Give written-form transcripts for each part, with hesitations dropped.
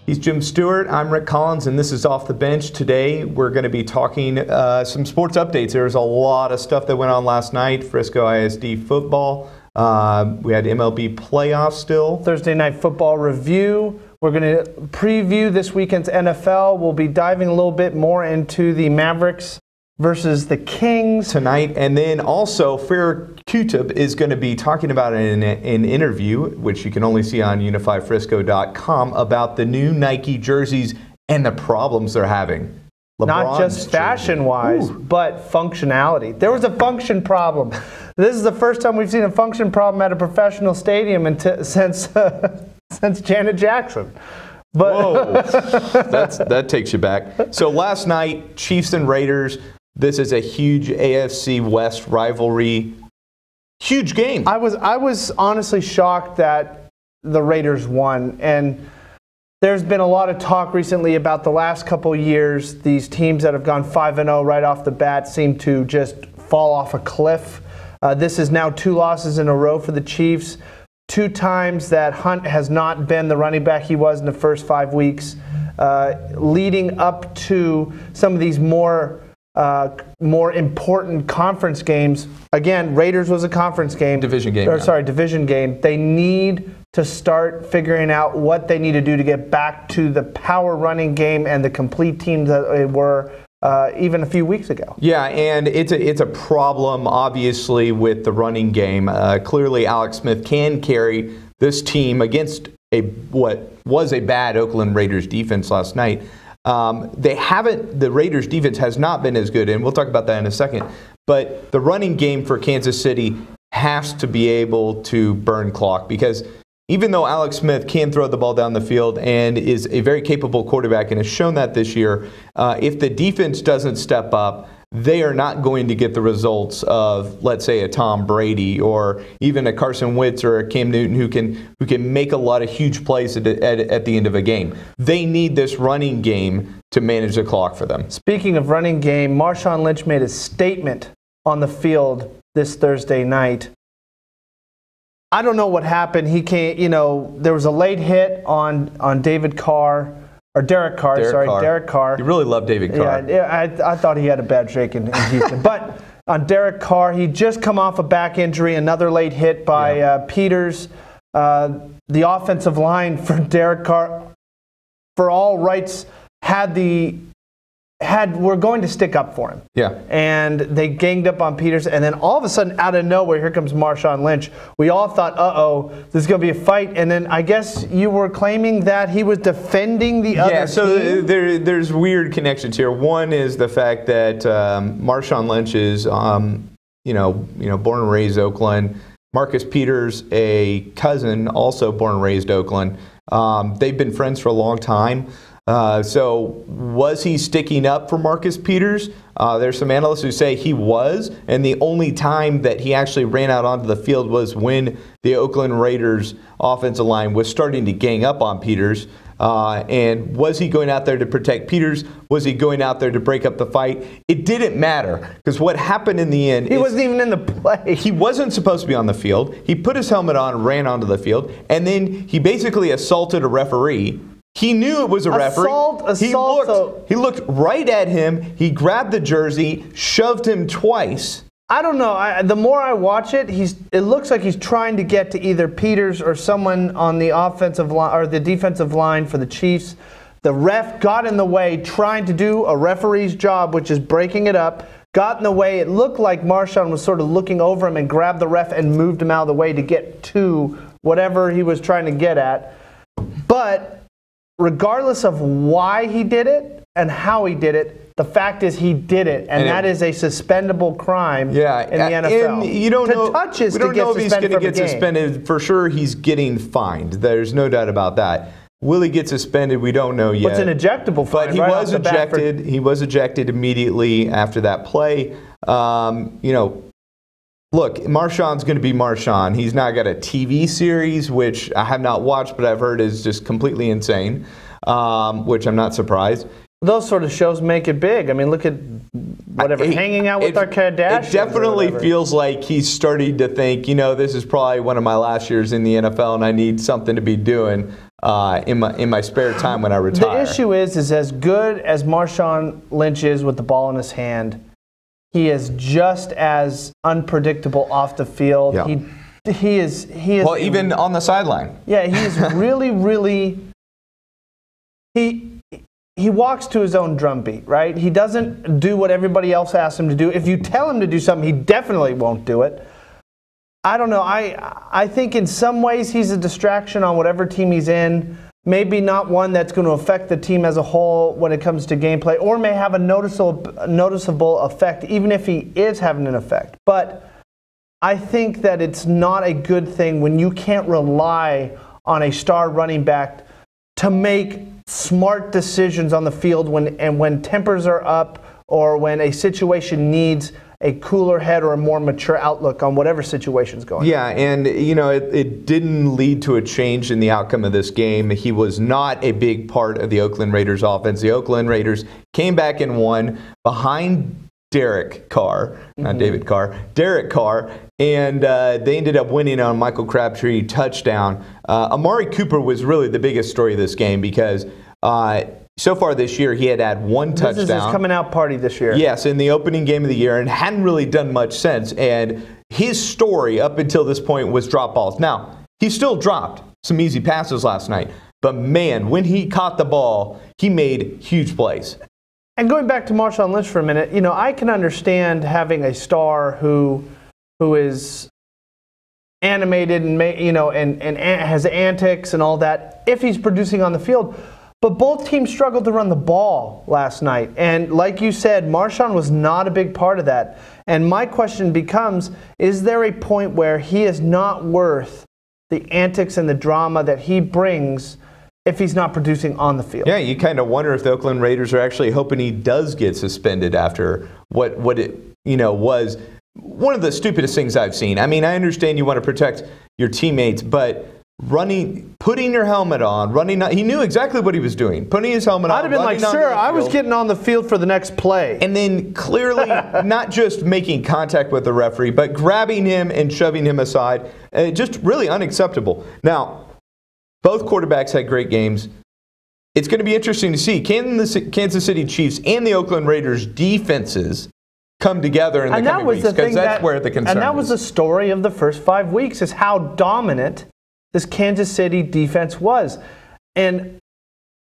He's Jim Stewart. I'm Rick Collins, and this is Off the Bench. Today, we're going to be talking some sports updates. There's a lot of stuff that went on last night. Frisco ISD football. We had MLB playoffs still. Thursday night football review. We're going to preview this weekend's NFL. We'll be diving a little bit more into the Mavericks versus the Kings tonight. And then also, Farrah Qutub is going to be talking about an interview, which you can only see on unifyfrisco.com, about the new Nike jerseys and the problems they're having. LeBron's not just fashion-wise, but functionality. There was a function problem. This is the first time we've seen a function problem at a professional stadium since Janet Jackson. But whoa, that takes you back. So last night, Chiefs and Raiders. This is a huge AFC West rivalry. Huge game. I was honestly shocked that the Raiders won. And there's been a lot of talk recently about the last couple years. These teams that have gone 5-0 right off the bat seem to just fall off a cliff. This is now 2 losses in a row for the Chiefs. 2 times that Hunt has not been the running back he was in the first 5 weeks. Leading up to some of these more important conference games. Again, Raiders was a conference game. Division game. Division game. They need to start figuring out what they need to do to get back to the power running game and the complete team that they were even a few weeks ago. Yeah, and it's a problem, obviously, with the running game. Clearly, Alex Smith can carry this team against what was a bad Oakland Raiders defense last night. The Raiders defense has not been as good, and we'll talk about that in a second. But the running game for Kansas City has to be able to burn clock, because even though Alex Smith can throw the ball down the field and is a very capable quarterback and has shown that this year, if the defense doesn't step up, they are not going to get the results of, let's say, a Tom Brady or even a Carson Wentz or a Cam Newton who can make a lot of huge plays at the end of a game. They need this running game to manage the clock for them. Speaking of running game, Marshawn Lynch made a statement on the field this Thursday night. I don't know what happened. He can't, there was a late hit on David Carr. Or Derek Carr. Derek Carr. You really love David Carr. Yeah, I thought he had a bad shake in Houston. But on Derek Carr, he'd just come off a back injury, another late hit by Peters. The offensive line for Derek Carr, for all rights, were going to stick up for him. Yeah. And they ganged up on Peters, and then all of a sudden, out of nowhere, here comes Marshawn Lynch. We all thought, uh-oh, this is going to be a fight. And then I guess you were claiming that he was defending the other team? Yeah, so there's weird connections here. One is the fact that Marshawn Lynch is, born and raised Oakland. Marcus Peters, a cousin, also born and raised Oakland. They've been friends for a long time. So was he sticking up for Marcus Peters? There's some analysts who say he was, and the only time that he actually ran out onto the field was when the Oakland Raiders offensive line was starting to gang up on Peters. And was he going out there to protect Peters? Was he going out there to break up the fight? It didn't matter, because what happened in the end He wasn't even in the play. He wasn't supposed to be on the field. He put his helmet on, ran onto the field, and then he basically assaulted a referee. He knew it was a referee. He looked right at him. He grabbed the jersey, shoved him twice. I don't know. The more I watch it, it looks like he's trying to get to either Peters or someone on the offensive line or the defensive line for the Chiefs. The ref got in the way, trying to do a referee's job, which is breaking it up. Got in the way. It looked like Marshawn was sort of looking over him and grabbed the ref and moved him out of the way to get to whatever he was trying to get at. But regardless of why he did it and how he did it, the fact is he did it, and that is a suspendable crime in the NFL. And you don't know if he's going to get suspended. For sure, he's getting fined. There's no doubt about that. Will he get suspended? We don't know yet. It's an ejectable fine. But he was ejected. He was ejected immediately after that play. Look, Marshawn's going to be Marshawn. He's now got a TV series, which I have not watched, but I've heard is just completely insane, which I'm not surprised. Those sort of shows make it big. I mean, look at hanging out with our Kardashians. It definitely feels like he's starting to think, this is probably one of my last years in the NFL and I need something to be doing. in my spare time when I retire. The issue is as good as Marshawn Lynch is with the ball in his hand, he is just as unpredictable off the field. Yeah. He is. Well, even on the sideline. Yeah, he is really, really. He walks to his own drumbeat, right? He doesn't do what everybody else asks him to do. If you tell him to do something, he definitely won't do it. I don't know. I think in some ways he's a distraction on whatever team he's in. Maybe not one that's going to affect the team as a whole when it comes to gameplay, or may have a noticeable effect, even if he is having an effect. But I think that it's not a good thing when you can't rely on a star running back to make smart decisions on the field when tempers are up or when a situation needs a cooler head or a more mature outlook on whatever situation's going on. Yeah, and it didn't lead to a change in the outcome of this game. He was not a big part of the Oakland Raiders offense. The Oakland Raiders came back and won behind Derek Carr, not David Carr, Derek Carr, and they ended up winning on Michael Crabtree touchdown. Amari Cooper was really the biggest story of this game because so far this year, he had one touchdown. This is his coming out party this year. Yes, in the opening game of the year, and hadn't really done much since. And his story up until this point was drop balls. Now, he still dropped some easy passes last night. But man, when he caught the ball, he made huge plays. And going back to Marshawn Lynch for a minute, I can understand having a star who is animated and and has antics and all that if he's producing on the field. But both teams struggled to run the ball last night. And like you said, Marshawn was not a big part of that. And my question becomes, is there a point where he is not worth the antics and the drama that he brings if he's not producing on the field? Yeah, you kind of wonder if the Oakland Raiders are actually hoping he does get suspended after what it was one of the stupidest things I've seen. I mean, I understand you want to protect your teammates, but putting your helmet on, he knew exactly what he was doing. Putting his helmet on. I'd have been like, sir, I was getting on the field for the next play. And then clearly not just making contact with the referee, but grabbing him and shoving him aside. Just really unacceptable. Now, both quarterbacks had great games. It's going to be interesting to see Kansas City Chiefs and the Oakland Raiders defenses come together in the coming weeks, because that's where the concern is. And that was the story of the first 5 weeks, is how dominant this Kansas City defense was. And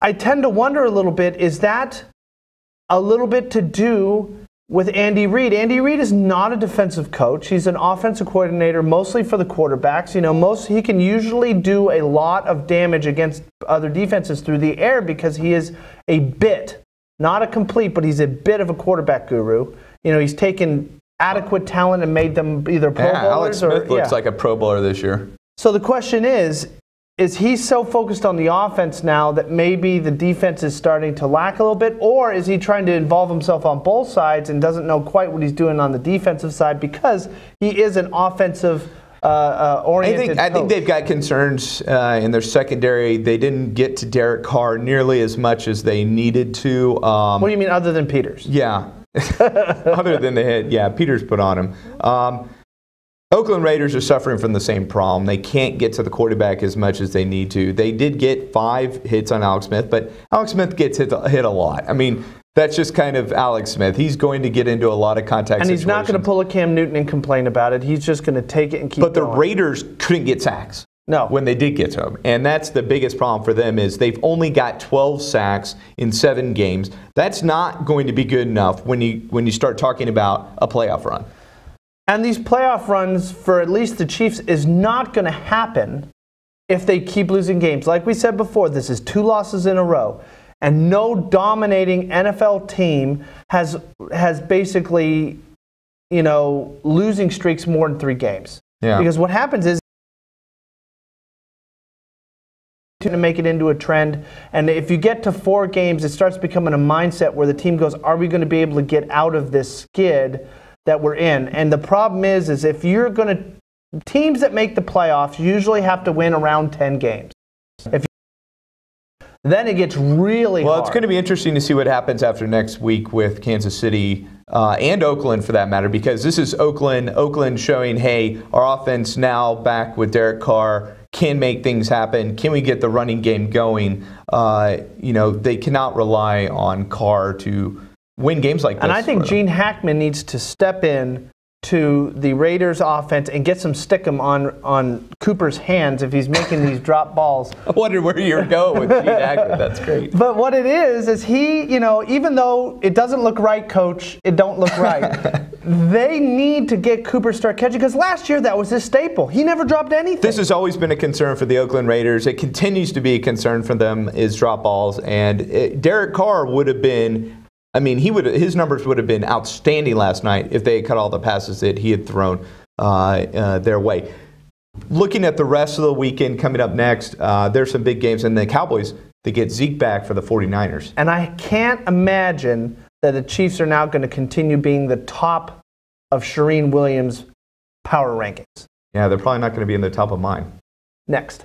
I tend to wonder a little bit, is that a little bit to do with Andy Reid? Andy Reid is not a defensive coach. He's an offensive coordinator, mostly for the quarterbacks. He can usually do a lot of damage against other defenses through the air because he is a bit, not a complete, but he's a bit of a quarterback guru. He's taken adequate talent and made them either Pro Bowlers Alex Smith looks like a Pro Bowler this year. So the question is he so focused on the offense now that maybe the defense is starting to lack a little bit, or is he trying to involve himself on both sides and doesn't know quite what he's doing on the defensive side because he is an offensive oriented I think they've got concerns in their secondary. They didn't get to Derek Carr nearly as much as they needed to. What do you mean other than Peters? Yeah. Other than the hit, Peters put on him. Oakland Raiders are suffering from the same problem. They can't get to the quarterback as much as they need to. They did get 5 hits on Alex Smith, but Alex Smith gets hit a lot. I mean, that's just kind of Alex Smith. He's going to get into a lot of contact situations. And he's not going to pull a Cam Newton and complain about it. He's just going to take it and keep going. But the Raiders couldn't get sacks. No. When they did get to him. And that's the biggest problem for them, is they've only got 12 sacks in 7 games. That's not going to be good enough when you start talking about a playoff run. And these playoff runs for at least the Chiefs is not going to happen if they keep losing games. Like we said before, this is 2 losses in a row. And no dominating NFL team has basically, losing streaks more than 3 games. Yeah. Because what happens is to make it into a trend, and if you get to 4 games, it starts becoming a mindset where the team goes, are we going to be able to get out of this skid that we're in? And the problem is if you're going to, teams that make the playoffs usually have to win around 10 games. Then it gets really hard. Well, it's going to be interesting to see what happens after next week with Kansas City and Oakland, for that matter, because this is Oakland showing, hey, our offense now back with Derek Carr can make things happen. Can we get the running game going? They cannot rely on Carr to win games like this. And I think Gene Hackman needs to step in to the Raiders offense and get some stickum on Cooper's hands if he's making these drop balls. I wondered where you were going with Gene Hackman. That's great. But what it is he, even though it doesn't look right, Coach, it don't look right. They need to get Cooper to start catching, because last year that was his staple. He never dropped anything. This has always been a concern for the Oakland Raiders. It continues to be a concern for them, is drop balls. And Derek Carr would have been, his numbers would have been outstanding last night if they had cut all the passes that he had thrown their way. Looking at the rest of the weekend coming up next, there's some big games, and the Cowboys, they get Zeke back for the 49ers. And I can't imagine that the Chiefs are now going to continue being the top of Shereen Williams' power rankings. Yeah, they're probably not going to be in the top of mine. Next.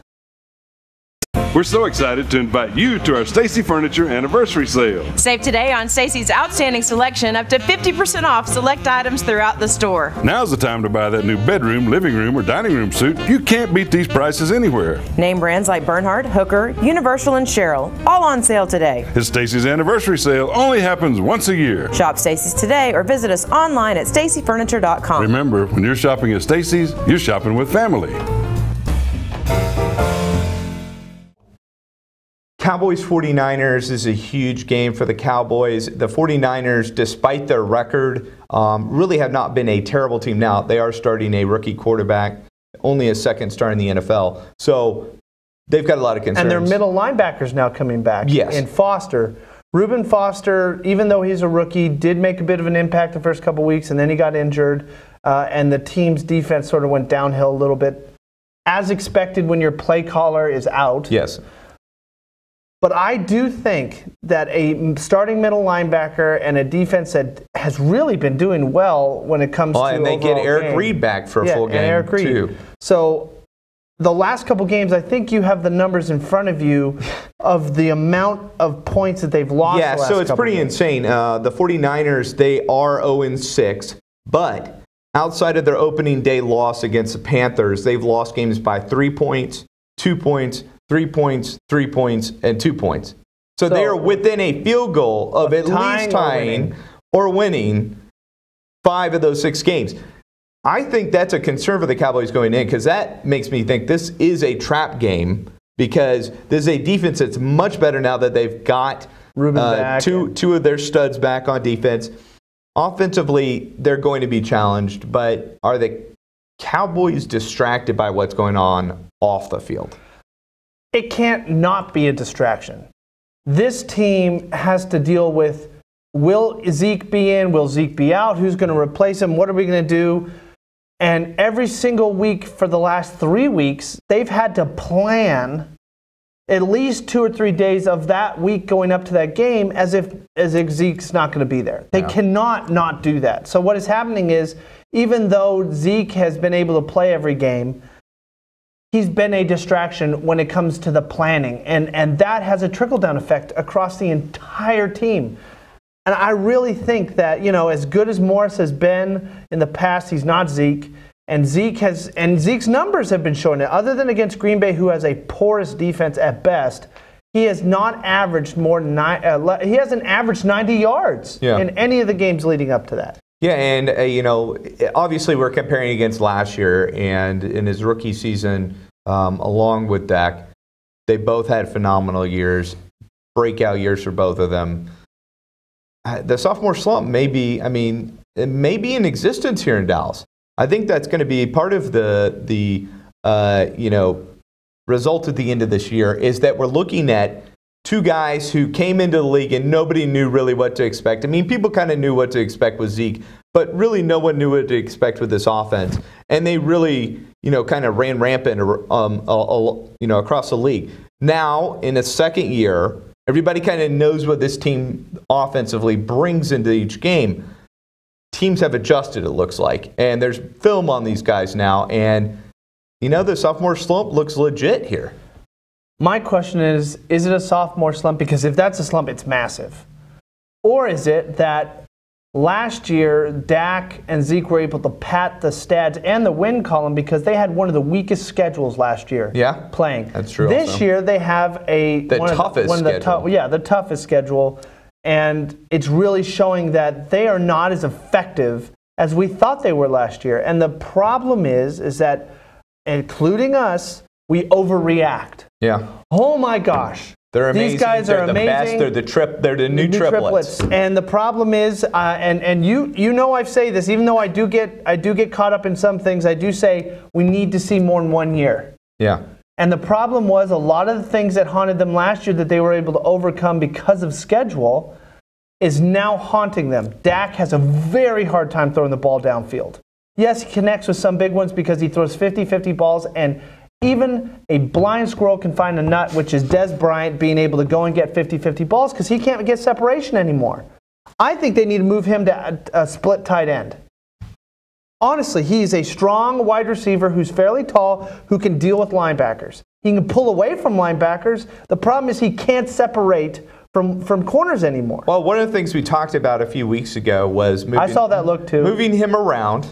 We're so excited to invite you to our Stacy Furniture Anniversary Sale. Save today on Stacy's outstanding selection, up to 50% off select items throughout the store. Now's the time to buy that new bedroom, living room, or dining room suit. You can't beat these prices anywhere. Name brands like Bernhard, Hooker, Universal, and Cheryl, all on sale today. It's Stacy's Anniversary Sale only happens once a year. Shop Stacy's today or visit us online at stacyfurniture.com. Remember, when you're shopping at Stacy's, you're shopping with family. Cowboys 49ers is a huge game for the Cowboys. The 49ers, despite their record, really have not been a terrible team. Now, they are starting a rookie quarterback, only a second star in the NFL. So they've got a lot of concerns. And their middle linebackers now coming back. Yes. In Foster. Reuben Foster, even though he's a rookie, did make a bit of an impact the first couple weeks, and then he got injured, and the team's defense sort of went downhill a little bit, as expected when your play caller is out. Yes. But I do think that a starting middle linebacker and a defense that has really been doing well when it comes to and they get Eric Reed back for a full game, and Eric Reed. too. So the last couple games, I think you have the numbers in front of you of the amount of points that they've lost. Yeah, so it's pretty insane. The 49ers, they are 0-6, but outside of their opening day loss against the Panthers, they've lost games by 3 points, 2 points, 3 points, 3 points, and 2 points. So they are within a field goal of at least tying or winning 5 of those 6 games. I think that's a concern for the Cowboys going in, because that makes me think this is a trap game, because this is a defense that's much better now that they've got two of their studs back on defense. Offensively, they're going to be challenged, but are the Cowboys distracted by what's going on off the field? It can't not be a distraction. This team has to deal with, will Zeke be in? Will Zeke be out? Who's going to replace him? What are we going to do? And every single week for the last 3 weeks, they've had to plan at least 2 or 3 days of that week going up to that game as if Zeke's not going to be there. They cannot not do that. So what is happening is, even though Zeke has been able to play every game, he's been a distraction when it comes to the planning. And that has a trickle-down effect across the entire team. And I really think that, as good as Morris has been in the past, he's not Zeke. And Zeke's numbers have been showing it. Other than against Green Bay, who has a porous defense at best, he has not averaged he hasn't averaged 90 yards in any of the games leading up to that. Yeah, and obviously we're comparing against last year, and in his rookie season, along with Dak, they both had phenomenal years, breakout years for both of them. The sophomore slump it may be in existence here in Dallas. I think that's going to be part of the result at the end of this year, is that we're looking at two guys who came into the league and nobody knew really what to expect. people kind of knew what to expect with Zeke, but really no one knew what to expect with this offense. And they really, kind of ran rampant, across the league. Now, in a second year, everybody kind of knows what this team offensively brings into each game. Teams have adjusted, it looks like. And there's film on these guys now. And, the sophomore slump looks legit here. My question is it a sophomore slump? Because if that's a slump, it's massive. Or is it that last year, Dak and Zeke were able to pat the stats and the win column because they had one of the weakest schedules last year. Yeah, playing. That's true. This year they have the toughest schedule. The toughest schedule, and it's really showing that they are not as effective as we thought they were last year. And the problem is that, including us, we overreact. Yeah. Oh my gosh. They're amazing. These guys are the amazing. Best. They're the new triplets. And the problem is, and you know I say this, even though I do get caught up in some things, I do say we need to see more in 1 year. Yeah. And the problem was a lot of the things that haunted them last year that they were able to overcome because of schedule is now haunting them. Dak has a very hard time throwing the ball downfield. Yes, he connects with some big ones because he throws 50-50 balls, and even a blind squirrel can find a nut, which is Des Bryant being able to go and get 50-50 balls because he can't get separation anymore. I think they need to move him to a split tight end. Honestly, he's a strong wide receiver who's fairly tall, who can deal with linebackers. He can pull away from linebackers. The problem is he can't separate from corners anymore. Well, one of the things we talked about a few weeks ago was I saw that look too. Moving him around,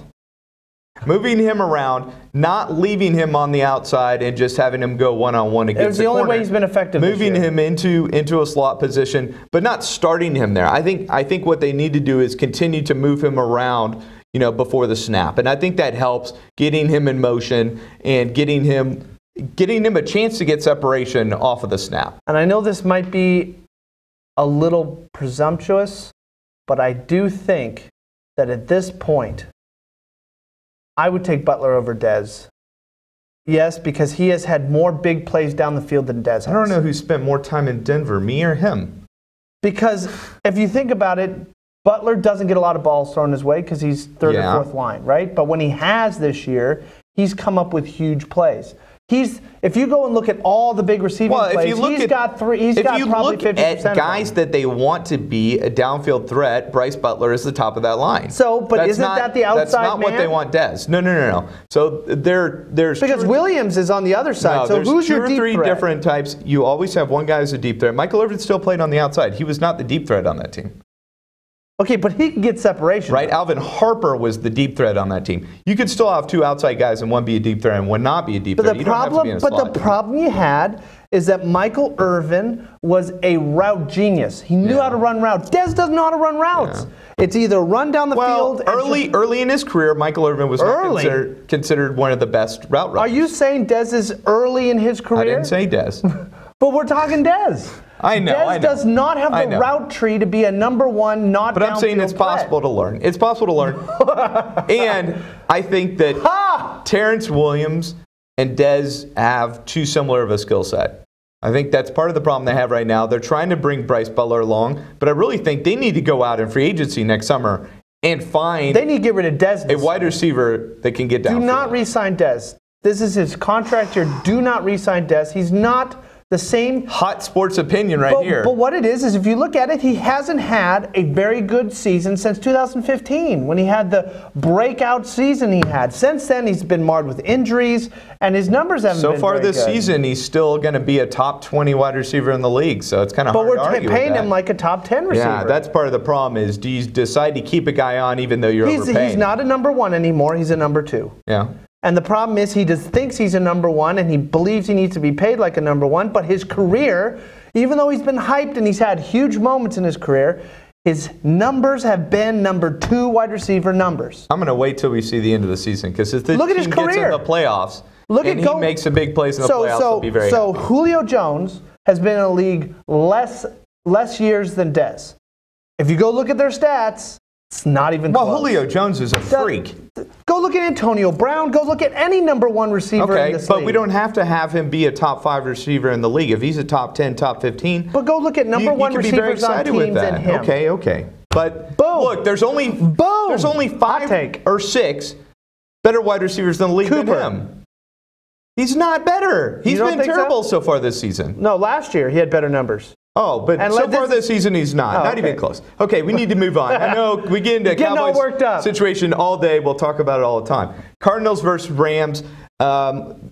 not leaving him on the outside and just having him go one-on-one against the corner. It was the only way he's been effective this year. Moving him into a slot position, but not starting him there. I think what they need to do is continue to move him around, before the snap. And I think that helps getting him in motion and getting him a chance to get separation off of the snap. And I know this might be a little presumptuous, but I do think that at this point, I would take Butler over Dez. Yes, because he has had more big plays down the field than Dez has. I don't know who spent more time in Denver, me or him. Because if you think about it, Butler doesn't get a lot of balls thrown his way because he's third or fourth line, right? But when he has this year, he's come up with huge plays. If you go and look at all the big receiving plays, he's got probably 50% If you look at guys that they want to be a downfield threat, Bryce Butler is the top of that line. So, but isn't that the outside man? That's not what they want Dez. No. So there's because Williams is on the other side. So who's your deep threat? There's 2 or 3 different types. You always have one guy as a deep threat. Michael Irvin still played on the outside. He was not the deep threat on that team. Okay, but he can get separation. Right? Alvin Harper was the deep threat on that team. You could still have 2 outside guys and one be a deep threat and one not be a deep threat. The problem you had is that Michael Irvin was a route genius. He knew how to run routes. Dez doesn't know how to run routes. Yeah. It's either run down the field. Early in his career, Michael Irvin was not considered one of the best route runners. Are you saying Dez is early in his career? I didn't say Dez. But we're talking Dez. I know. Dez does not have the route tree to be a number 1 not But I'm saying it's possible to learn. It's possible to learn. And I think that Terrence Williams and Dez have too similar of a skill set. I think that's part of the problem they have right now. They're trying to bring Bryce Butler along, but I really think they need to go out in free agency next summer and find They need to get rid of Dez. A wide receiver that can get downfield. Do not re-sign Dez. This is his contract year. Do not re-sign Dez. He's not the same hot sports opinion here. But what it is if you look at it, he hasn't had a very good season since 2015 when he had the breakout season he had. Since then, he's been marred with injuries, and his numbers haven't been so far very this good. Season, he's still going to be a top 20 wide receiver in the league. So it's kind of hard to argue with that. But we're paying him like a top 10 receiver. Yeah, that's part of the problem is do you decide to keep a guy on even though you're overpaying? He's not a number 1 anymore. He's a number 2. Yeah. And the problem is he just thinks he's a number 1 and he believes he needs to be paid like a number 1. But his career, even though he's been hyped and he's had huge moments in his career, his numbers have been number 2 wide receiver numbers. I'm going to wait till we see the end of the season because if the team gets in the playoffs he makes some big plays in the playoffs, he'll be very happy. Julio Jones has been in the league less years than Dez. If you go look at their stats, it's not even close. Well, Julio Jones is a freak. Go look at Antonio Brown. Go look at any number 1 receiver in this league. But we don't have to have him be a top 5 receiver in the league. If he's a top 10, top 15. But go look at number 1 receivers on teams than him. Okay. But look, there's only 5 or 6 better wide receivers in the league than him. He's not better. He's been terrible so far this season. No, last year he had better numbers. Oh, but so far this season he's not even close. Okay, we need to move on. I know we get into Cowboys situation all day. We'll talk about it all the time. Cardinals versus Rams.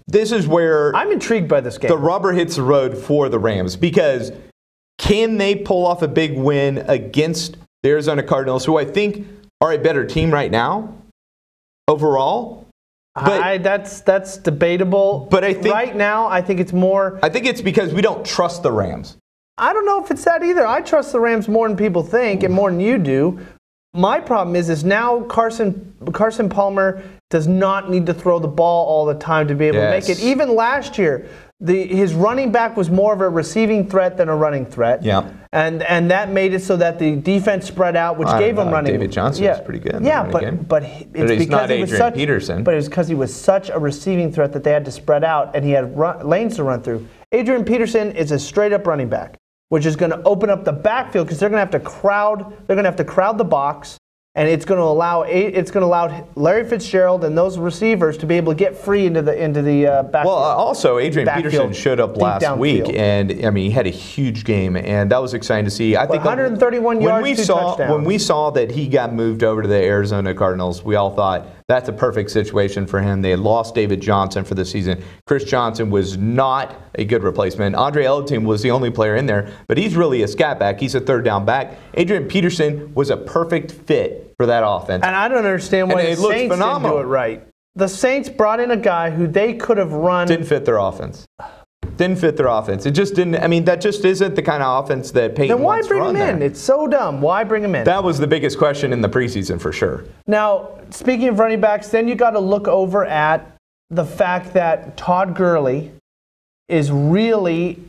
This is where I'm intrigued by this game. The rubber hits the road for the Rams because can they pull off a big win against the Arizona Cardinals, who I think are a better team right now, overall. But, that's debatable. But I think right now, I think it's more. I think it's because we don't trust the Rams. I don't know if it's that either. I trust the Rams more than people think and more than you do. My problem is now Carson Palmer does not need to throw the ball all the time to be able to make it. Even last year, his running back was more of a receiving threat than a running threat. Yeah. And that made it so that the defense spread out, which gave him running. David Johnson was pretty good. But he's not Adrian Peterson. But it was because he was such a receiving threat that they had to spread out, and he had lanes to run through. Adrian Peterson is a straight-up running back, which is going to open up the backfield because they're going to have to crowd. They're going to have to crowd the box, and it's going to allow Larry Fitzgerald and those receivers to be able to get free into the backfield. Well, also Adrian Peterson showed up last week, and I mean he had a huge game, and that was exciting to see. I think 131 yards, 2 touchdowns. When we saw that he got moved over to the Arizona Cardinals, we all thought that's a perfect situation for him. They had lost David Johnson for the season. Chris Johnson was not a good replacement. Andre Ellington was the only player in there, but he's really a scat back. He's a third down back. Adrian Peterson was a perfect fit for that offense. And I don't understand why the Saints didn't do it right. The Saints brought in a guy who they could have run. Didn't fit their offense. Didn't fit their offense. It just didn't. I mean, that just isn't the kind of offense that Peyton wants to run. Then why bring him in? It's so dumb. Why bring him in? That was the biggest question in the preseason for sure. Now, speaking of running backs, then you got to look over at the fact that Todd Gurley is really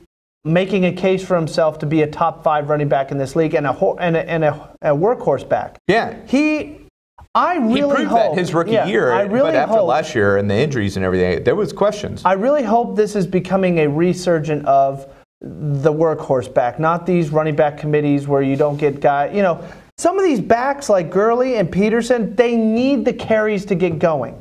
making a case for himself to be a top 5 running back in this league and a workhorse back. Yeah. He proved that his rookie year, but after last year and the injuries and everything, there was questions. I really hope this is becoming a resurgent of the workhorse back, not these running back committees where you don't get guys. You know, some of these backs like Gurley and Peterson, they need the carries to get going.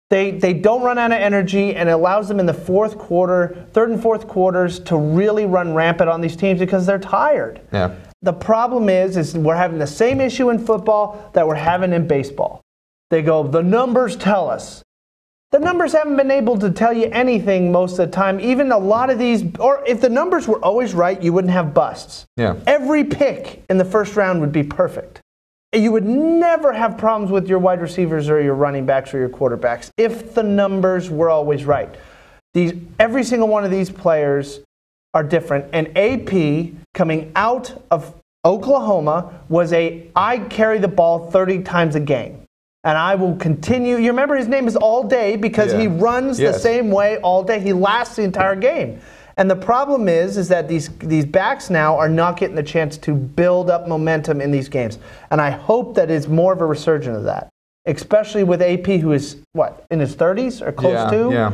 They don't run out of energy, and it allows them in the third and fourth quarters to really run rampant on these teams because they're tired. Yeah. The problem is we're having the same issue in football that we're having in baseball. They go, the numbers tell us. The numbers haven't been able to tell you anything most of the time. Even a lot of these, or if the numbers were always right, you wouldn't have busts. Yeah. Every pick in the first round would be perfect. You would never have problems with your wide receivers or your running backs or your quarterbacks if the numbers were always right. Every single one of these players are different. And AP, coming out of Oklahoma, was I carry the ball 30 times a game. And I will continue. You remember his name is All Day because he runs the same way all day. He lasts the entire game. And the problem is that these backs now are not getting the chance to build up momentum in these games. And I hope that it's more of a resurgence of that, especially with AP, who is, in his 30s or close to? Yeah.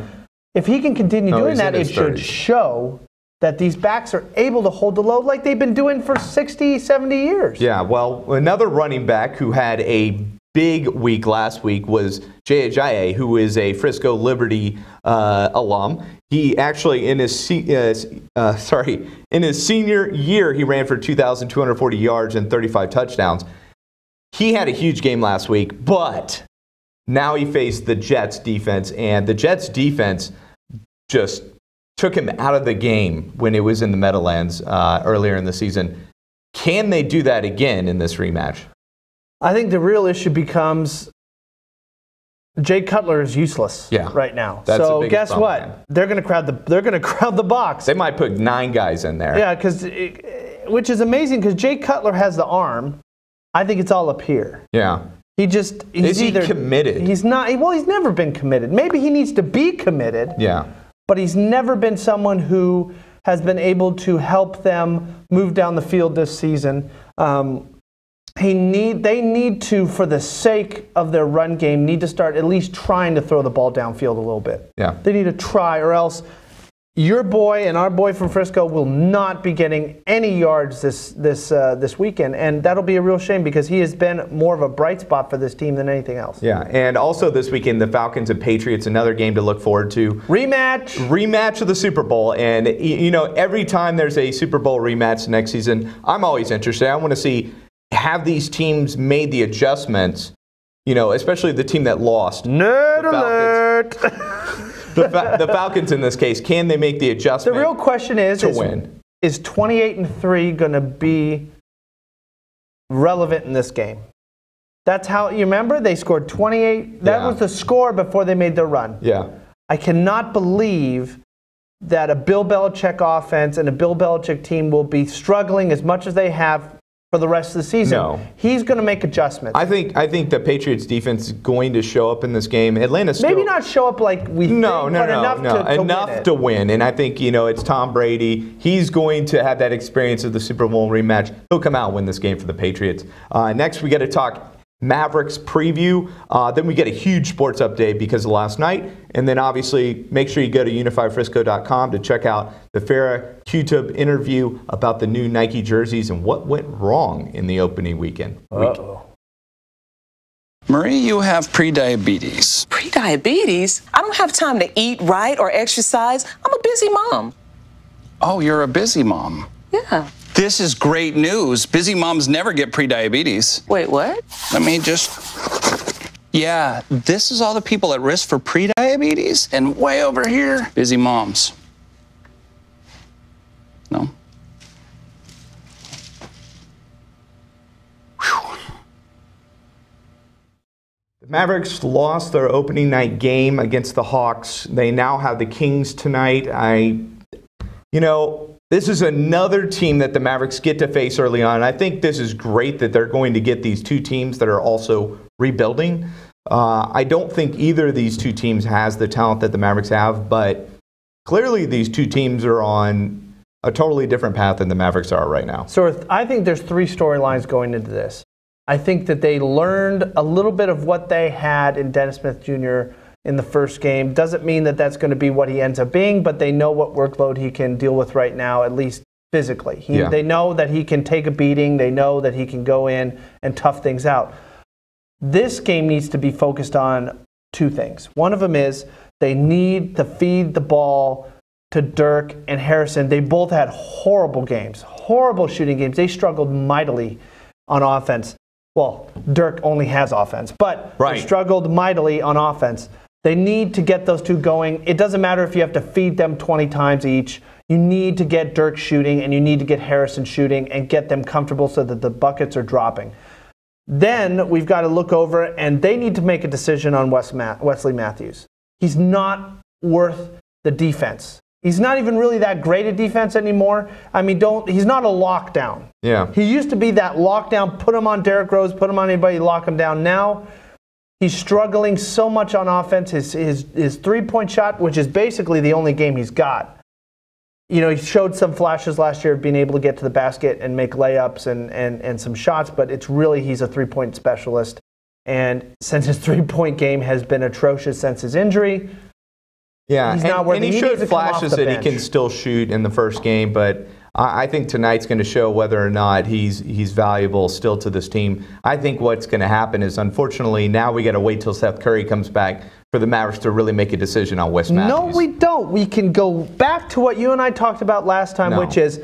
If he can continue doing that, it should show that these backs are able to hold the load like they've been doing for 60, 70 years. Yeah, well, another running back who had a big week last week was Jay Ajayi, who is a Frisco Liberty alum. He actually, in his senior year, he ran for 2,240 yards and 35 touchdowns. He had a huge game last week, but now he faced the Jets defense, and the Jets defense just took him out of the game when it was in the Meadowlands earlier in the season. Can they do that again in this rematch? I think the real issue becomes Jay Cutler is useless right now. So guess what? Man. They're going to crowd the box. They might put 9 guys in there. Yeah, which is amazing because Jay Cutler has the arm. I think it's all up here. Yeah. Is he committed? He's not. Well, he's never been committed. Maybe he needs to be committed. Yeah. But he's never been someone who has been able to help them move down the field this season. They need to, for the sake of their run game, need to start at least trying to throw the ball downfield a little bit. Yeah. They need to try, or else your boy and our boy from Frisco will not be getting any yards this weekend, and that'll be a real shame because he has been more of a bright spot for this team than anything else. Yeah, and also this weekend, the Falcons and Patriots, another game to look forward to. Rematch of the Super Bowl, and every time there's a Super Bowl rematch next season, I'm always interested. I want to see, have these teams made the adjustments, especially the team that lost. Nerd alert! The Falcons in this case, can they make the adjustment? The real question is win? Is 28-3 going to be relevant in this game. That's how, you remember? They scored 28. That was the score before they made their run. Yeah. I cannot believe that a Bill Belichick offense and a Bill Belichick team will be struggling as much as they have for the rest of the season. No. He's going to make adjustments. I think the Patriots defense is going to show up in this game. Atlanta's maybe not show up like we think, but enough to win. And I think, it's Tom Brady. He's going to have that experience of the Super Bowl rematch. He'll come out and win this game for the Patriots. Next, we got to talk Mavericks preview. Then we get a huge sports update because of last night. And then obviously make sure you go to unifyfrisco.com to check out the Farrah Q-Tip interview about the new Nike jerseys and what went wrong in the opening weekend. Marie, you have prediabetes. Prediabetes? I don't have time to eat right or exercise. I'm a busy mom. Oh, you're a busy mom. Yeah. This is great news. Busy moms never get prediabetes. Wait, what? Let me just... Yeah, this is all the people at risk for prediabetes, and way over here, busy moms. No? Whew. The Mavericks lost their opening night game against the Hawks. They now have the Kings tonight. This is another team that the Mavericks get to face early on. I think this is great that they're going to get these two teams that are also rebuilding. I don't think either of these two teams has the talent that the Mavericks have, but clearly these two teams are on a totally different path than the Mavericks are right now. So I think there's three storylines going into this. I think that they learned a little bit of what they had in Dennis Smith Jr. in the first game. Doesn't mean that that's going to be what he ends up being, but they know what workload he can deal with right now, at least physically. They know that he can take a beating. They know that he can go in and tough things out. This game needs to be focused on two things. One of them is they need to feed the ball to Dirk and Harrison. They both had horrible games, horrible shooting games. They struggled mightily on offense. Well, Dirk only has offense, but they struggled mightily on offense. They need to get those two going. It doesn't matter if you have to feed them 20 times each. You need to get Dirk shooting, and you need to get Harrison shooting and get them comfortable so that the buckets are dropping. Then we've got to look over, and they need to make a decision on Wesley Matthews. He's not worth the defense. He's not even really that great at defense anymore. I mean, he's not a lockdown. Yeah. He used to be that lockdown, put him on Derrick Rose, put him on anybody, lock him down. Now he's struggling so much on offense. His three-point shot, which is basically the only game he's got. He showed some flashes last year of being able to get to the basket and make layups and some shots, but it's really he's a three-point specialist. And since his three-point game has been atrocious since his injury, he's not worth it. And he showed flashes that he can still shoot in the first game, but I think tonight's going to show whether or not he's valuable still to this team. I think what's going to happen is, unfortunately, now we got to wait till Seth Curry comes back for the Mavericks to really make a decision on Wes Matthews. No, we don't. We can go back to what you and I talked about last time, which is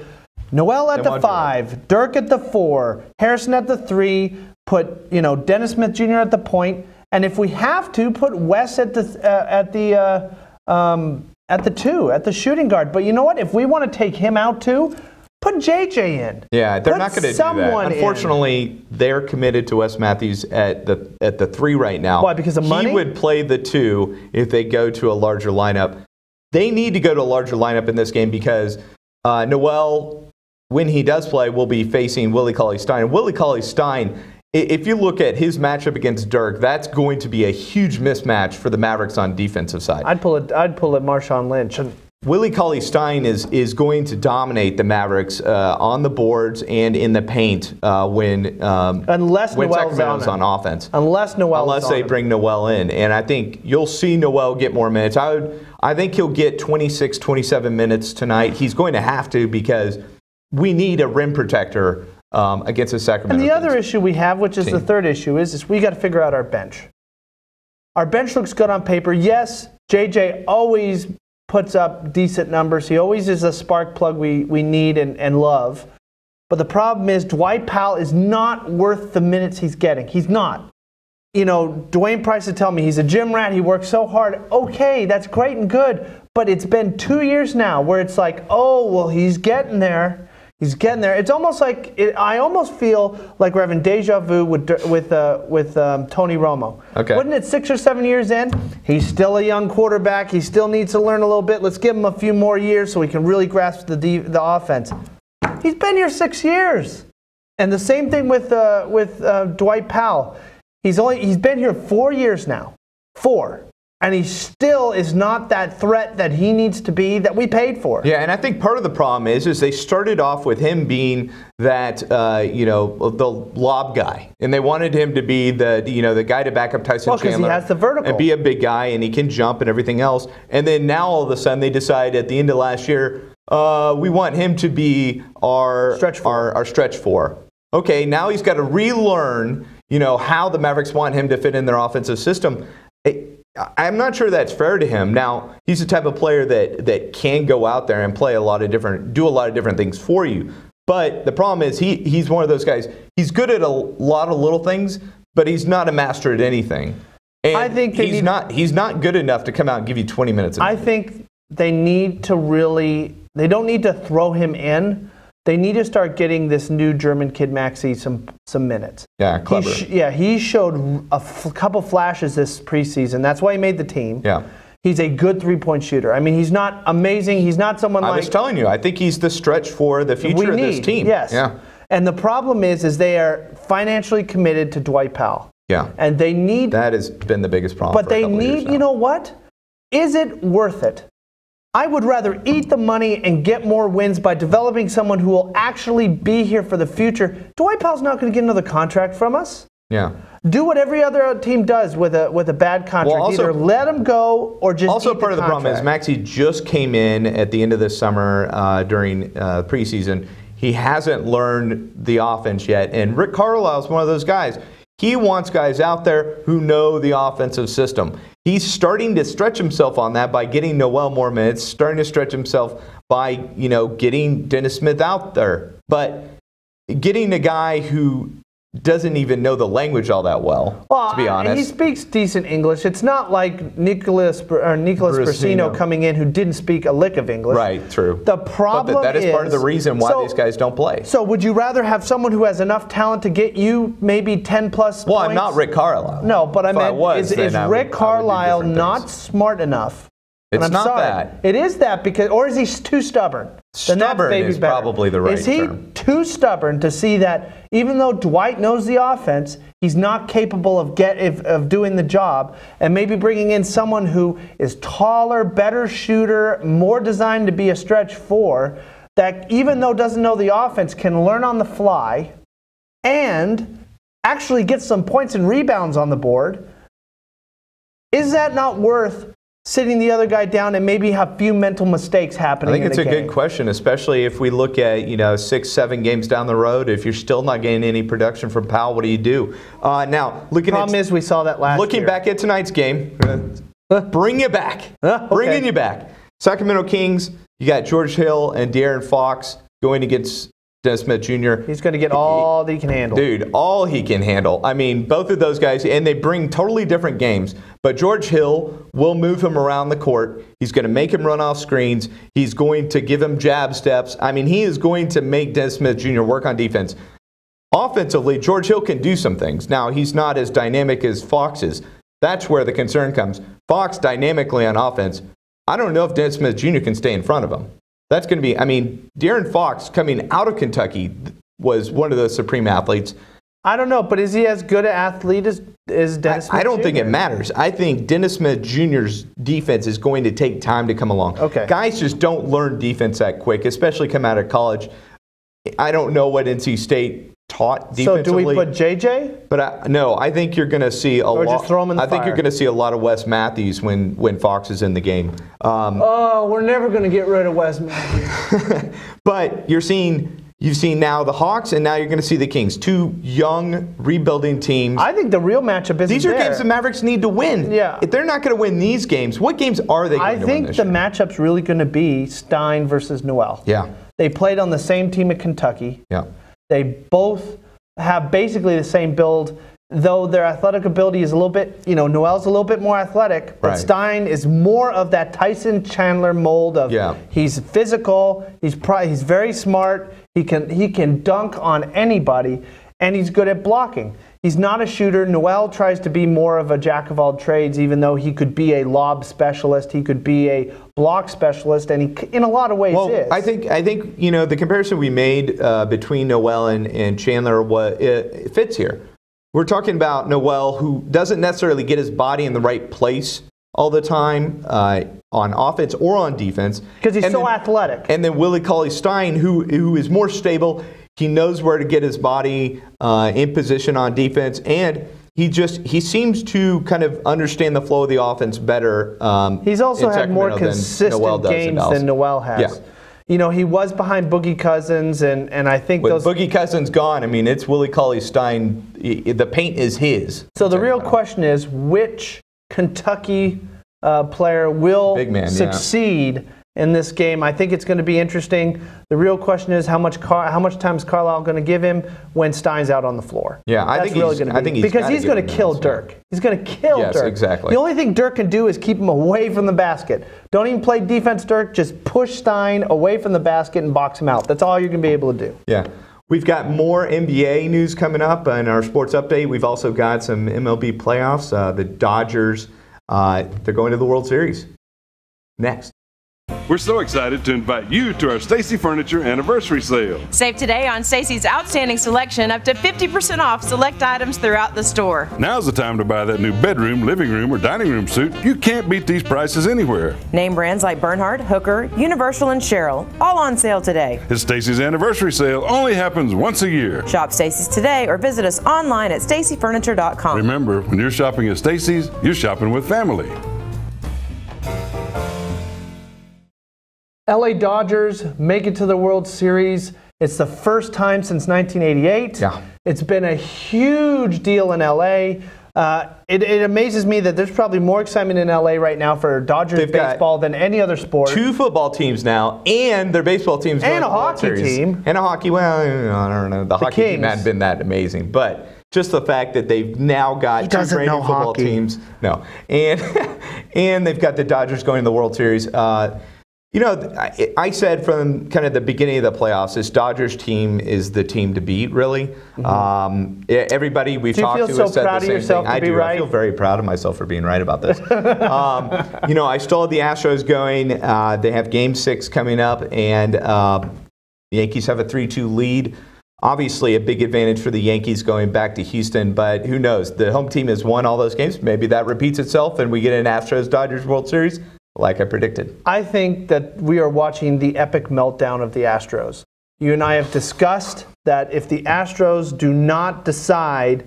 Noel at the 5, Dirk at the 4, Harrison at the 3, put Dennis Smith Jr. at the point, and if we have to, put Wes at the 2, at the shooting guard. But you know what? If we want to take him out too, put JJ in. Yeah, they're not going to do that. Unfortunately, they're committed to Wes Matthews at the 3 right now. Why? Because of money? He would play the 2 if they go to a larger lineup. They need to go to a larger lineup in this game because Noel, when he does play, will be facing Willie Cauley-Stein. And Willie Cauley-Stein, if you look at his matchup against Dirk, that's going to be a huge mismatch for the Mavericks on defensive side. I'd pull it Marshawn Lynch. Willie Cauley-Stein is going to dominate the Mavericks on the boards and in the paint when Sacramento's on offense. Unless they bring Noel in. And I think you'll see Noel get more minutes. I think he'll get 26, 27 minutes tonight. He's going to have to because we need a rim protector against the Sacramento Kings. And the other issue we have, which is the third issue, is we got to figure out our bench. Our bench looks good on paper. Yes, JJ always puts up decent numbers. He always is a spark plug we need and love. But the problem is Dwight Powell is not worth the minutes he's getting. He's not. Dwayne Price would tell me he's a gym rat. He works so hard. Okay, that's great and good. But it's been 2 years now where it's like, oh, well, he's getting there. He's getting there. It's almost like I almost feel like we're having deja vu with Tony Romo. Okay. Wasn't it 6 or 7 years in? He's still a young quarterback. He still needs to learn a little bit. Let's give him a few more years so he can really grasp the offense. He's been here 6 years, and the same thing with Dwight Powell. He's been here 4 years now, 4. And he still is not that threat that he needs to be that we paid for. Yeah, and I think part of the problem is they started off with him being that the lob guy, and they wanted him to be the guy to back up Tyson Chandler. Because he has the vertical and be a big guy, and he can jump and everything else. And then now all of a sudden they decide at the end of last year, we want him to be our stretch four. Okay, now he's got to relearn how the Mavericks want him to fit in their offensive system. I'm not sure that's fair to him. Now, he's the type of player that can go out there and do a lot of different things for you. But the problem is he's one of those guys. He's good at a lot of little things, but he's not a master at anything. And I think he's not good enough to come out and give you 20 minutes. I think they need to they don't need to throw him in. They need to start getting this new German kid, Maxey, some minutes. Yeah, clever. He showed a couple flashes this preseason. That's why he made the team. Yeah. He's a good three-point shooter. I mean, he's not amazing. He's not someone I was telling you, I think he's the stretch for the future of this team. Yes. Yeah. And the problem is they are financially committed to Dwight Powell. Yeah. And they need... That has been the biggest problem. But they need, you know what? Is it worth it? I would rather eat the money and get more wins by developing someone who will actually be here for the future. Dwight Powell's not going to get another contract from us. Yeah. Do what every other team does with a bad contract. Well, also, either let him go or just also eat part of the contract. problem is Maxey just came in at the end of this summer during preseason. He hasn't learned the offense yet, and Rick Carlisle is one of those guys. He wants guys out there who know the offensive system. He's starting to stretch himself on that by getting Noel more minutes, starting to stretch himself by, getting Dennis Smith out there. But getting a guy who doesn't even know the language all that well, to be honest. He speaks decent English. It's not like Nicholas Brasino coming in who didn't speak a lick of English. Right, true. The problem but that is part of the reason why these guys don't play. So would you rather have someone who has enough talent to get you maybe 10 plus Well, points? I'm not Rick Carlisle. No, but I meant, is Rick Carlisle not smart enough? It's not that. It is that or is he too stubborn? Stubborn is probably the right term. Is he too stubborn to see that even though Dwight knows the offense, he's not capable of doing the job, and maybe bringing in someone who is taller, better shooter, more designed to be a stretch four, that even though doesn't know the offense can learn on the fly and actually get some points and rebounds on the board? Is that not worth sitting the other guy down and maybe have few mental mistakes happening? I think it's a good question, especially if we look at 6-7 games down the road. If you're still not getting any production from Powell, what do you do? Now, the problem is we saw that last year. Looking back at tonight's game, bring you back, bringing you back. Sacramento Kings, you got George Hill and De'Aaron Fox going against Dennis Smith Jr. He's going to get all that he can handle. Dude, all he can handle. I mean, both of those guys, and they bring totally different games. But George Hill will move him around the court. He's going to make him run off screens. He's going to give him jab steps. I mean, he is going to make Dennis Smith Jr. work on defense. Offensively, George Hill can do some things. Now, he's not as dynamic as Fox is. That's where the concern comes. Fox dynamically on offense. I don't know if Dennis Smith Jr. can stay in front of him. That's going to be, De'Aaron Fox coming out of Kentucky was one of the supreme athletes. I don't know, but is he as good an athlete as Dennis Smith I don't Jr.? think it matters. I think Dennis Smith Jr.'s defense is going to take time to come along. Okay. Guys just don't learn defense that quick, especially come out of college. I don't know what NC State taught defensively. So do we put JJ? But no, I think you're going to see a lot. Just throw him in the I think fire. you're going to see a lot of Wes Matthews when Fox is in the game. We're never going to get rid of Wes Matthews. But you've seen now the Hawks, and now you're going to see the Kings. Two young, rebuilding teams. I think the real matchup is these are games the Mavericks need to win. Yeah. If they're not going to win these games, what games are they going to win this year? year? Matchup's really going to be Stein versus Noel. Yeah. They played on the same team at Kentucky. Yeah. They both have basically the same build. though their athletic ability is a little bit, Noel's a little bit more athletic, but Stein is more of that Tyson Chandler mold of he's physical, he's very smart, he can dunk on anybody, and he's good at blocking. He's not a shooter. Noel tries to be more of a jack of all trades, even though he could be a lob specialist, he could be a block specialist, and he, in a lot of ways, is. I think the comparison we made between Noel and Chandler it fits here. We're talking about Noel, who doesn't necessarily get his body in the right place all the time on offense or on defense, because he's so athletic. And then Willie Cauley-Stein, who is more stable. He knows where to get his body in position on defense, and he seems to kind of understand the flow of the offense better. He's also had more consistent games than Noel has. Yeah. He was behind Boogie Cousins, and I think with Boogie Cousins gone, I mean, it's Willie Cauley-Stein. The paint is his. So the real question is, which Kentucky player will succeed in this game? I think it's going to be interesting. The real question is how much time is Carlisle going to give him when Stein's out on the floor? Yeah, I think he's going to kill Dirk. He's going to kill Dirk. Yes, exactly. The only thing Dirk can do is keep him away from the basket. Don't even play defense, Dirk. Just push Stein away from the basket and box him out. That's all you're going to be able to do. Yeah. We've got more NBA news coming up in our sports update. We've also got some MLB playoffs. The Dodgers, they're going to the World Series. Next. We're so excited to invite you to our Stacy Furniture Anniversary Sale. Save today on Stacy's outstanding selection, up to 50% off select items throughout the store. Now's the time to buy that new bedroom, living room, or dining room suit. You can't beat these prices anywhere. Name brands like Bernhard, Hooker, Universal, and Cheryl, all on sale today. It's Stacy's Anniversary Sale. Only happens once a year. Shop Stacy's today or visit us online at stacyfurniture.com. Remember, when you're shopping at Stacy's, you're shopping with family. LA Dodgers make it to the World Series. It's the first time since 1988. Yeah. It's been a huge deal in LA. It amazes me that there's probably more excitement in LA right now for Dodgers baseball than any other sport. 2 football teams now, and their baseball teams and a hockey team. And a hockey, I don't know. The hockey team hasn't been that amazing, but just the fact that they've now got 2 great football teams. No. And they've got the Dodgers going to the World Series. I said from kind of the beginning of the playoffs, this Dodgers team is the team to beat, really. Mm-hmm. Everybody we've talked to has said the same thing. I do. I feel very proud of myself for being right about this. I still have the Astros going. They have Game 6 coming up, and the Yankees have a 3-2 lead. Obviously, a big advantage for the Yankees going back to Houston, but who knows? The home team has won all those games. Maybe that repeats itself, and we get an Astros-Dodgers World Series. Like I predicted. I think that we are watching the epic meltdown of the Astros. You and I have discussed that if the Astros do not decide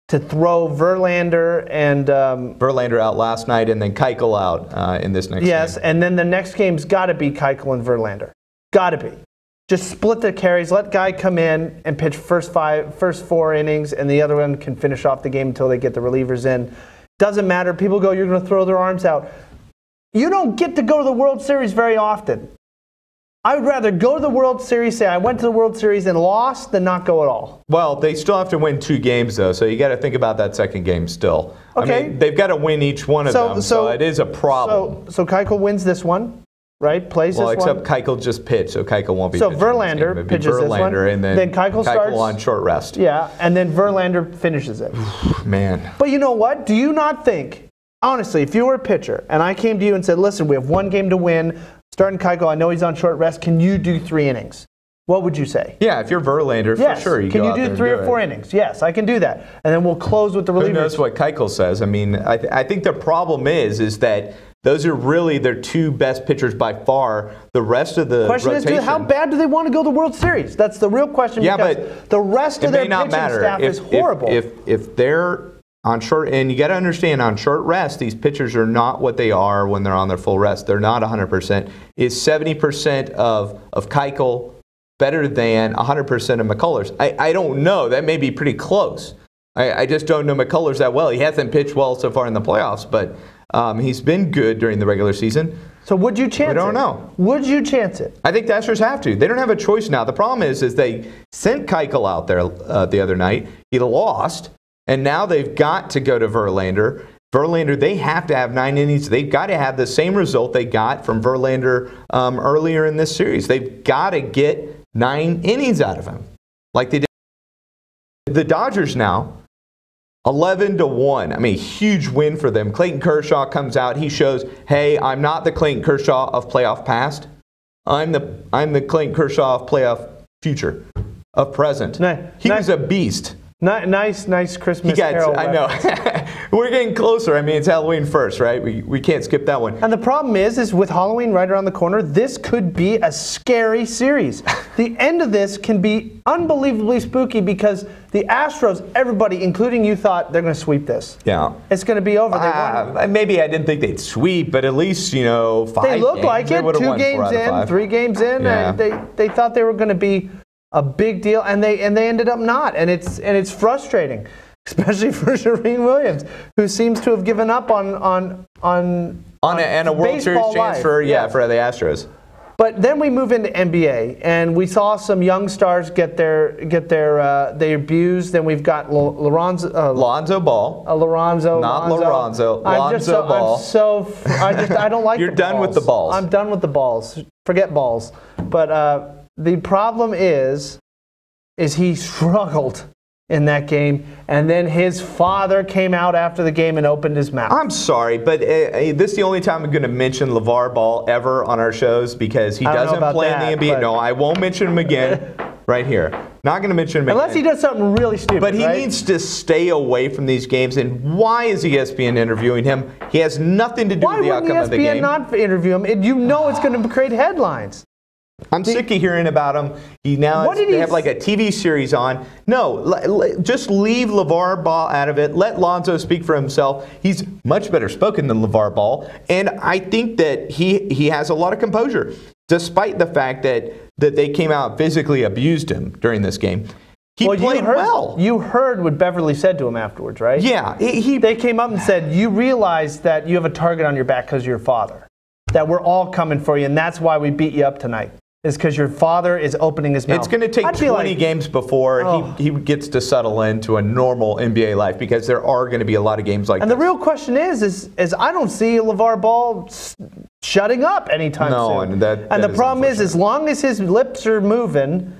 to throw Verlander and Verlander out last night and then Keuchel out in this next game. Yes, and then the next game's got to be Keuchel and Verlander. Got to be. Just split the carries, let guy come in and pitch first 4 innings, and the other one can finish off the game until they get the relievers in. Doesn't matter. People go, you're going to throw their arms out. You don't get to go to the World Series very often. I would rather go to the World Series, say I went to the World Series and lost, than not go at all. Well, they still have to win 2 games, though, so you got to think about that second game still. Okay. I mean, they've got to win each one of them, so it is a problem. So Keuchel wins this one, right? Plays this one. Well, except Keuchel just pitched, so Keuchel won't be pitching Verlander pitches this one. And then Keuchel starts on short rest. Yeah, and then Verlander finishes it. Man. But you know what? Do you not think... Honestly, if you were a pitcher and I came to you and said, listen, we have 1 game to win, starting Keuchel, I know he's on short rest, can you do 3 innings? What would you say? Yeah, if you're Verlander, for sure. Can you do 3 or 4 innings? Yes, I can do that. And then we'll close with the relievers. Who knows what Keuchel says? I mean, I think the problem is that those are really their 2 best pitchers by far. The rest of the question rotation, is, how bad do they want to go to the World Series? That's the real question. Yeah, because but the rest of their pitching staff is horrible. If they're on short, and you got to understand, on short rest, these pitchers are not what they are when they're on their full rest. They're not 100%. Is 70% of Keuchel better than 100% of McCullers? I don't know. That may be pretty close. I just don't know McCullers that well. He hasn't pitched well so far in the playoffs, but he's been good during the regular season. So would you chance it? I don't know. Would you chance it? I think the Astros have to. They don't have a choice now. The problem is they sent Keuchel out there the other night. He lost. And now they've got to go to Verlander. Verlander, they have to have 9 innings. They've got to have the same result they got from Verlander earlier in this series. They've got to get 9 innings out of him, like they did. The Dodgers now, 11-1. I mean, huge win for them. Clayton Kershaw comes out. He shows, hey, I'm not the Clayton Kershaw of playoff past. I'm the Clayton Kershaw of playoff future, of present. He was a beast. Nice Christmas Carol. I know. We're getting closer. I mean, it's Halloween first, right? We can't skip that one. And the problem is with Halloween right around the corner, this could be a scary series. The end of this can be unbelievably spooky because the Astros, everybody, including you, thought they're going to sweep this. Yeah. It's going to be over. Maybe I didn't think they'd sweep, but at least, 5 They looked games. like it. 2 games in, 3 games in. Yeah. They thought they were going to be a big deal, and they ended up not, and it's frustrating, especially for Shereen Williams, who seems to have given up on a World Series chance for the Astros. But then we move into NBA, and we saw some young stars get their debuts. Then we've got Lonzo Ball. Lonzo Ball. I don't like. You're done with the balls. I'm done with the balls. Forget balls. But the problem is he struggled in that game, and then his father came out after the game and opened his mouth. I'm sorry, but this is the only time I'm going to mention LeVar Ball ever on our shows because he doesn't play in the NBA. No, I won't mention him again right here. Not going to mention him unless again. he does something really stupid. But he needs to stay away from these games. And why is ESPN interviewing him? He has nothing to do with the outcome of the game. Why wouldn't ESPN not interview him? It's going to create headlines. I'm sick of hearing about him. They have like a TV series on. No, just leave LeVar Ball out of it. Let Lonzo speak for himself. He's much better spoken than LeVar Ball. And I think that he has a lot of composure, despite the fact that they came out and physically abused him during this game. He played well. You heard what Beverly said to him afterwards, right? Yeah. They came up and said, you realize that you have a target on your back because of your father, that we're all coming for you, and that's why we beat you up tonight. Is because your father is opening his mouth. It's going to take 20 games before he gets to settle into a normal NBA life because there are going to be a lot of games like this. And the real question is I don't see LeVar Ball shutting up anytime soon. And the problem is, as long as his lips are moving,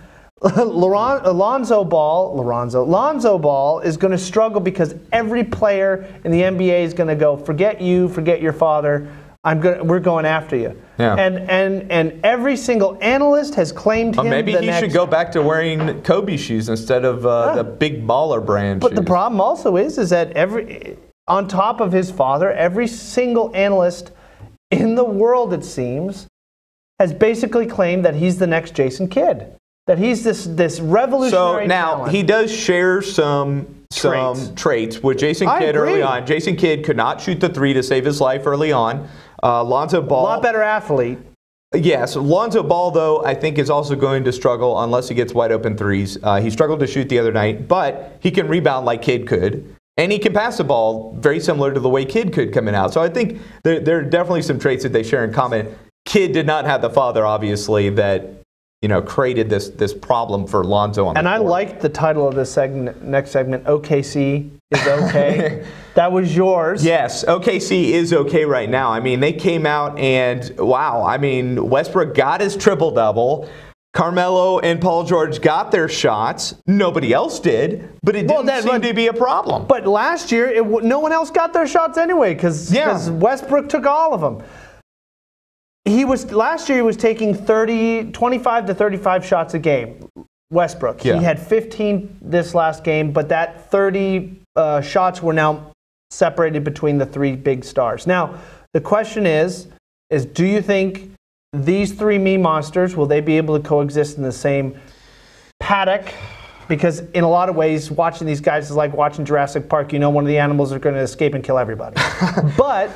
Lonzo Ball is going to struggle because every player in the NBA is going to go, forget you, forget your father. We're going after you. Yeah. And every single analyst has claimed him. Maybe he should go back to wearing Kobe shoes instead of the big baller brand shoes. But the problem also is that on top of his father, every single analyst in the world, it seems, has basically claimed that he's the next Jason Kidd. That he's this revolutionary talent. He does share some traits with Jason Kidd early on. Jason Kidd could not shoot the 3 to save his life early on. Lonzo Ball, a lot better athlete. Yes, Lonzo Ball, though, I think is also going to struggle unless he gets wide open threes. He struggled to shoot the other night, but he can rebound like Kidd could. And he can pass the ball very similar to the way Kidd could coming out. So I think there are definitely some traits that they share in common. Kidd did not have the father, obviously, that created this problem for Lonzo on the court. I liked the title of this next segment, OKC is okay. That was yours. Yes, OKC is okay right now. I mean, they came out and, wow, I mean, Westbrook got his triple-double. Carmelo and Paul George got their shots. Nobody else did, but it didn't seem to be a problem. But last year, no one else got their shots anyway because Westbrook took all of them. Last year he was taking 25 to 35 shots a game, Westbrook. Yeah. He had 15 this last game, but that 30 shots were now separated between the 3 big stars. Now, the question is do you think these 3 meme monsters, will they be able to coexist in the same paddock? Because in a lot of ways, watching these guys is like watching Jurassic Park. One of the animals are going to escape and kill everybody. But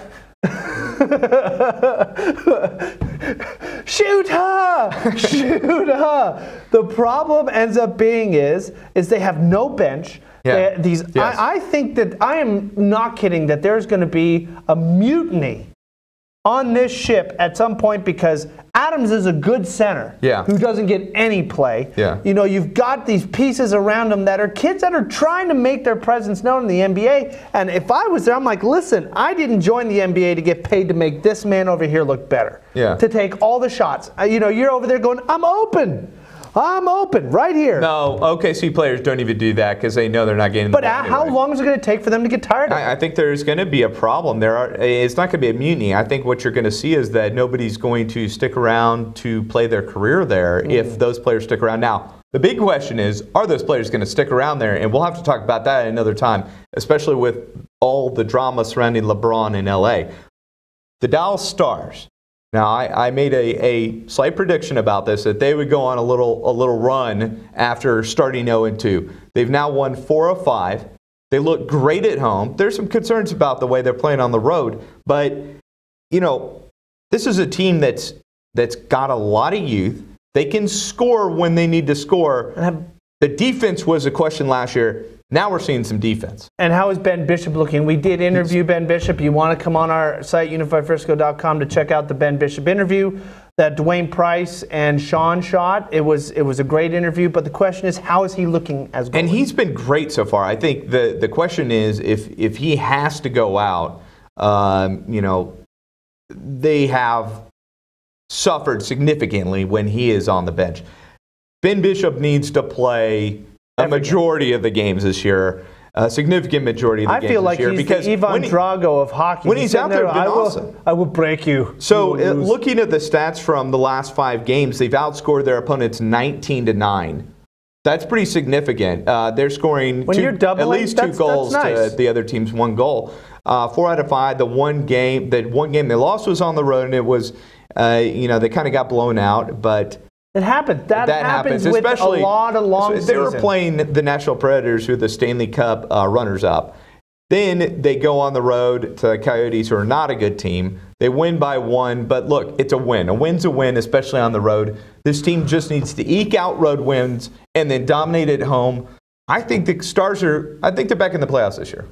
shoot her! Shoot her! The problem ends up being is they have no bench. Yeah. I think that I am not kidding that there's going to be a mutiny on this ship at some point because Adams is a good center who doesn't get any play. Yeah. You know, you've got these pieces around him that are kids that are trying to make their presence known in the NBA. And if I was there, I'm like, listen, I didn't join the NBA to get paid to make this man over here look better. Yeah. To take all the shots. You know, you're over there going, I'm open. I'm open right here. No, OKC players don't even do that because they know they're not getting the ball anyway. How long is it going to take for them to get tired of it? I think there's going to be a problem. It's not going to be a mutiny. I think what you're going to see is that nobody's going to stick around to play their career there if those players stick around. Now, the big question is, are those players going to stick around there? And we'll have to talk about that at another time, especially with all the drama surrounding LeBron in LA. The Dallas Stars. Now, I made a slight prediction about this, that they would go on a little run after starting 0-2. They've now won 4 of 5. They look great at home. There's some concerns about the way they're playing on the road. But, you know, this is a team that's got a lot of youth. They can score when they need to score. The defense was a question last year. Now we're seeing some defense. And how is Ben Bishop looking? We did interview Ben Bishop. You want to come on our site, unifiedfrisco.com, to check out the Ben Bishop interview that Dwayne Price and Sean shot. It was a great interview, but the question is, how is he looking as goalie? And he's been great so far. I think the question is, if he has to go out, you know, they have suffered significantly when he is on the bench. Ben Bishop needs to play a majority of the games this year, a significant majority of the games this year. I feel like he's the Ivan Drago of hockey. When he's out there, I will break you. So looking at the stats from the last 5 games, they've outscored their opponents 19-9. That's pretty significant. They're scoring at least 2 goals to the other team's 1 goal. 4 out of 5. The one game they lost was on the road, and it was, you know, they kind of got blown out, but. It happens. That happens with a lot of long seasons. They were playing the Nashville Predators, who are the Stanley Cup runners-up. Then they go on the road to the Coyotes, who are not a good team. They win by 1, but look, it's a win. A win's a win, especially on the road. This team just needs to eke out road wins and then dominate at home. I think the Stars they're back in the playoffs this year.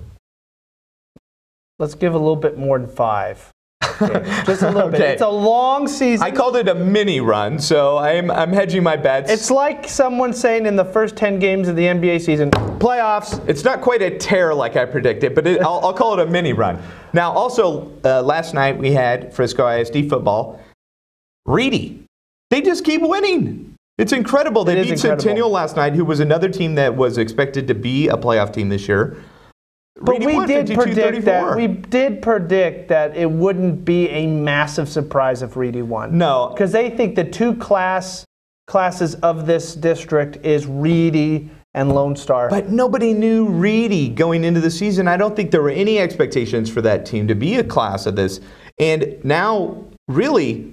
Let's give a little bit more than 5. Okay, just a little bit. It's a long season. I called it a mini run, so I'm hedging my bets. It's like someone saying in the first 10 games of the NBA season, playoffs. It's not quite a tear like I predicted, but I'll call it a mini run. Now, also, last night we had Frisco ISD football. Reedy, they just keep winning. It's incredible. They beat Centennial last night, who was another team that was expected to be a playoff team this year. But we did predict that it wouldn't be a massive surprise if Reedy won. No. Because they think the 2 classes of this district is Reedy and Lone Star. But nobody knew Reedy going into the season. I don't think there were any expectations for that team to be a class of this. And now, really,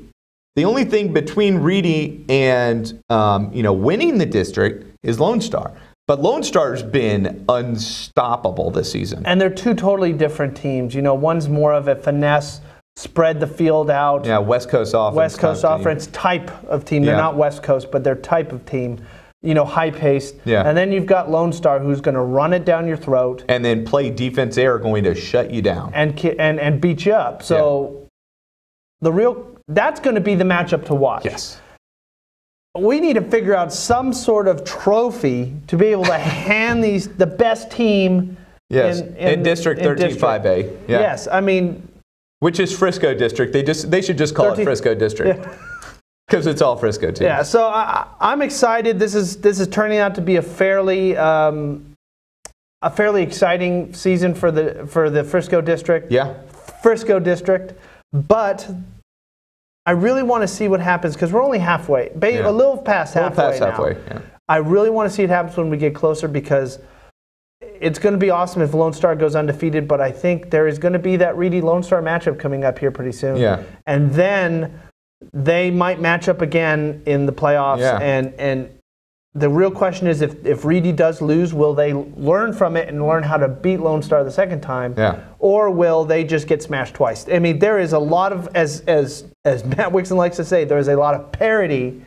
the only thing between Reedy and winning the district is Lone Star. But Lone Star's been unstoppable this season. And they're 2 totally different teams. You know, one's more of a finesse, spread the field out. Yeah, West Coast offense. West Coast offense type of team. They're not West Coast, but they're type of team. You know, high-paced. Yeah. And then you've got Lone Star, who's going to run it down your throat. And then play defense. They are going to shut you down. And beat you up. So that's going to be the matchup to watch. Yes. We need to figure out some sort of trophy to be able to hand the best team in District 13-5A. Yeah. Yes, I mean, which is Frisco District. They should just call it Frisco District because it's all Frisco too. Yeah, so I'm excited. This is turning out to be a fairly exciting season for the Frisco District. Yeah, Frisco District, but I really want to see what happens because we're only halfway, a little past halfway now. Yeah. I really want to see it happen when we get closer because it's going to be awesome if Lone Star goes undefeated, but I think there is going to be that Reedy Lone Star matchup coming up here pretty soon. Yeah. And then they might match up again in the playoffs. Yeah. And the real question is if Reedy does lose, will they learn from it and learn how to beat Lone Star the second time? Yeah. Or will they just get smashed twice? I mean, there is a lot of, as Matt Wixon likes to say, there is a lot of parity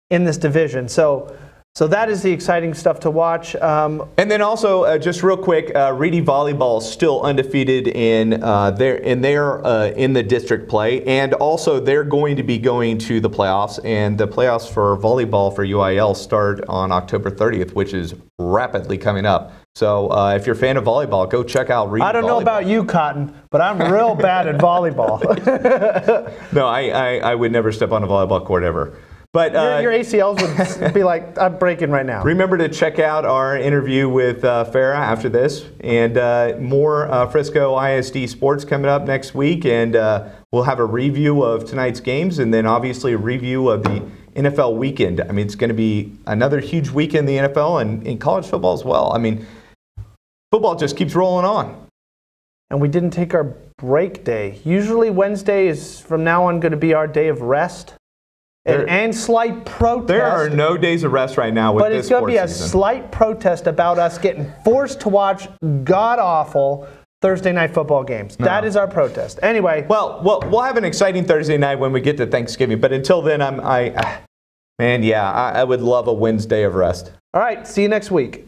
in this division. So So that is the exciting stuff to watch. And then also, just real quick, Reedy Volleyball is still undefeated in the district play, and also they're going to be going to the playoffs. And the playoffs for volleyball for UIL start on October 30th, which is rapidly coming up. So if you're a fan of volleyball, go check out Reedy Volleyball. I don't know about you, Cotton, but I'm real bad at volleyball. No, I would never step on a volleyball court ever. But your ACLs would be like, I'm breaking right now. Remember to check out our interview with Farah after this, and more Frisco ISD sports coming up next week, and we'll have a review of tonight's games, and then obviously a review of the NFL weekend. I mean, it's going to be another huge weekend in the NFL and in college football as well. I mean, football just keeps rolling on. And we didn't take our break day. Usually Wednesday is from now on going to be our day of rest. And slight protest. There are no days of rest right now with this But it's going to be a season. slight protest about us getting forced to watch god-awful Thursday night football games. No. That is our protest. Anyway. Well, we'll have an exciting Thursday night when we get to Thanksgiving. But until then, I would love a Wednesday of rest. All right. See you next week.